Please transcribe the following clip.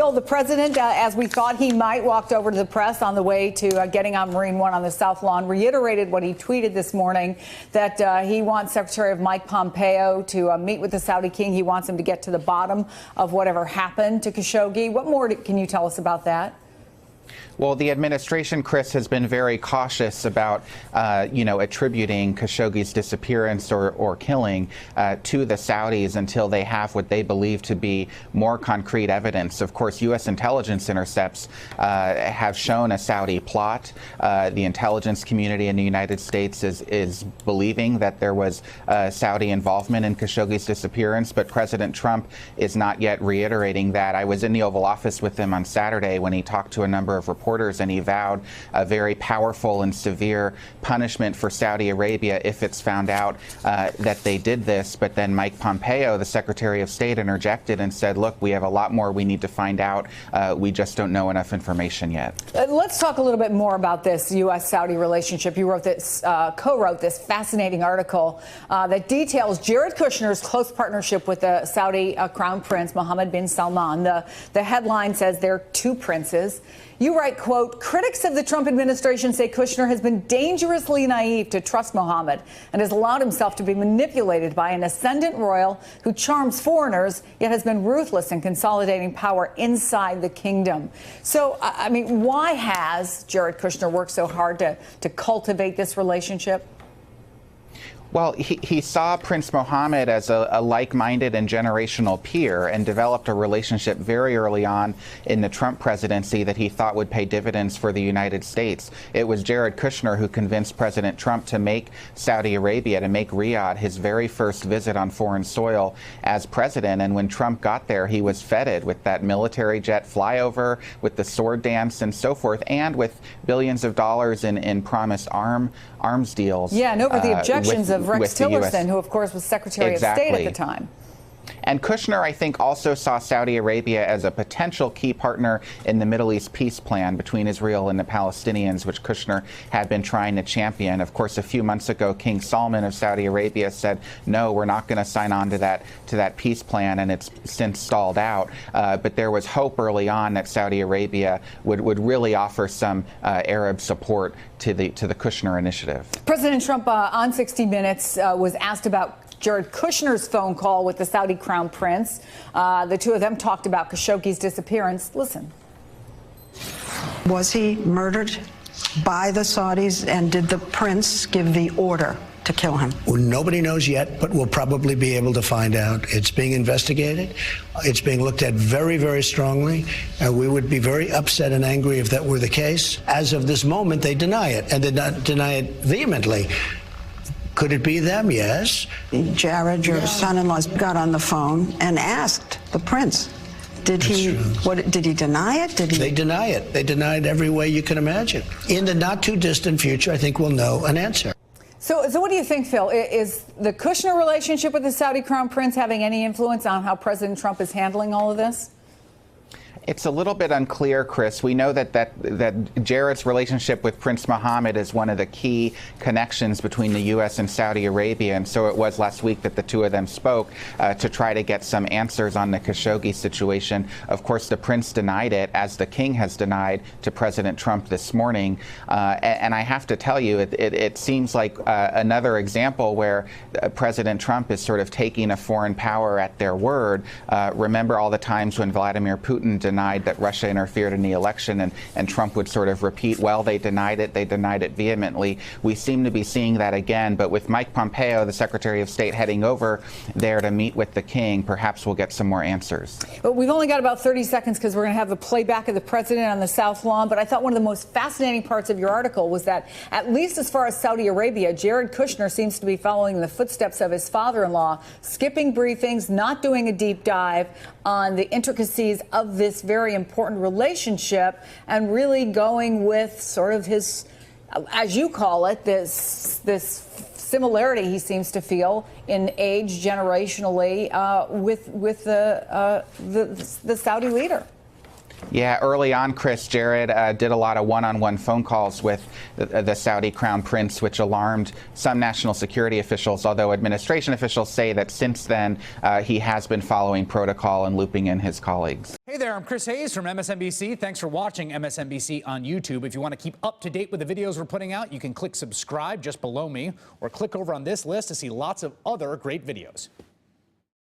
Phil, the president, as we thought he might, walked over to the press on the way to getting on Marine One on the South Lawn, reiterated what he tweeted this morning, that he wants Secretary of Mike Pompeo to meet with the Saudi king. He wants him to get to the bottom of whatever happened to Khashoggi. What more can you tell us about that? Well, the administration, Chris, has been very cautious about, attributing Khashoggi's disappearance or killing to the Saudis until they have what they believe to be more concrete evidence. Of course, U.S. intelligence intercepts have shown a Saudi plot. The intelligence community in the United States is believing that there was Saudi involvement in Khashoggi's disappearance, but President Trump is not yet reiterating that. I was in the Oval Office with him on Saturday when he talked to a number of reporters, and he vowed a very powerful and severe punishment for Saudi Arabia if it's found out that they did this. But then Mike Pompeo, the Secretary of State, interjected and said, look, we have a lot more we need to find out. We just don't know enough information yet. Let's talk a little bit more about this U.S.-Saudi relationship. You wrote this, co-wrote this fascinating article that details Jared Kushner's close partnership with the Saudi Crown Prince Mohammed bin Salman. The headline says there are two princes. You write, quote, critics of the Trump administration say Kushner has been dangerously naive to trust Mohammed and has allowed himself to be manipulated by an ascendant royal who charms foreigners, yet has been ruthless in consolidating power inside the kingdom. So, I mean, why has Jared Kushner worked so hard to cultivate this relationship? Well, he saw Prince Mohammed as a like-minded and generational peer and developed a relationship very early on in the Trump presidency that he thought would pay dividends for the United States. It was Jared Kushner who convinced President Trump to make Saudi Arabia, to make Riyadh his very first visit on foreign soil as president. And when Trump got there, he was feted with that military jet flyover, with the sword dance and so forth, and with billions of dollars in promised arms deals. Yeah, and over the objections of Rex Tillerson, who, of course, was Secretary of State at the time. And Kushner, I think, also saw Saudi Arabia as a potential key partner in the Middle East peace plan between Israel and the Palestinians, which Kushner had been trying to champion. Of course, a few months ago, King Salman of Saudi Arabia said, no, we're not going to sign on to that peace plan, and it's since stalled out. But there was hope early on that Saudi Arabia would really offer some Arab support to the Kushner initiative. President Trump on 60 Minutes was asked about Jared Kushner's phone call with the Saudi Crown Prince. The two of them talked about Khashoggi's disappearance. Listen. Was he murdered by the Saudis, and did the prince give the order to kill him? Well, nobody knows yet, but we'll probably be able to find out. It's being investigated. It's being looked at very, very strongly. We would be very upset and angry if that were the case. As of this moment, they deny it, and they deny it vehemently. Could it be them? Yes. Jared, your son-in-law, got on the phone and asked the prince. Did he deny it? They deny it. They deny it every way you can imagine. In the not too distant future, I think we'll know an answer. So what do you think, Phil? Is the Kushner relationship with the Saudi Crown Prince having any influence on how President Trump is handling all of this? It's a little bit unclear, Chris. We know that Jared's relationship with Prince Mohammed is one of the key connections between the U.S. and Saudi Arabia, and so it was last week that the two of them spoke to try to get some answers on the Khashoggi situation. Of course, the prince denied it, as the king has denied to President Trump this morning. And I have to tell you, it seems like another example where President Trump is sort of taking a foreign power at their word. Remember all the times when Vladimir Putin denied that Russia interfered in the election, and Trump would sort of repeat, well, they denied it vehemently. We seem to be seeing that again, but with Mike Pompeo, the Secretary of State, heading over there to meet with the king, perhaps we'll get some more answers. But we've only got about 30 seconds because we're going to have the playback of the president on the South Lawn, but I thought one of the most fascinating parts of your article was that, at least as far as Saudi Arabia, Jared Kushner seems to be following in the footsteps of his father-in-law, skipping briefings, not doing a deep dive on the intricacies of this very important relationship, and really going with sort of his, as you call it, this similarity he seems to feel in age generationally with the Saudi leader. Yeah, early on, Chris, Jared did a lot of one-on-one phone calls with the Saudi Crown Prince, which alarmed some national security officials, although administration officials say that since then he has been following protocol and looping in his colleagues. Hey there, I'm Chris Hayes from MSNBC. Thanks for watching MSNBC on YouTube. If you want to keep up to date with the videos we're putting out, you can click subscribe just below me or click over on this list to see lots of other great videos.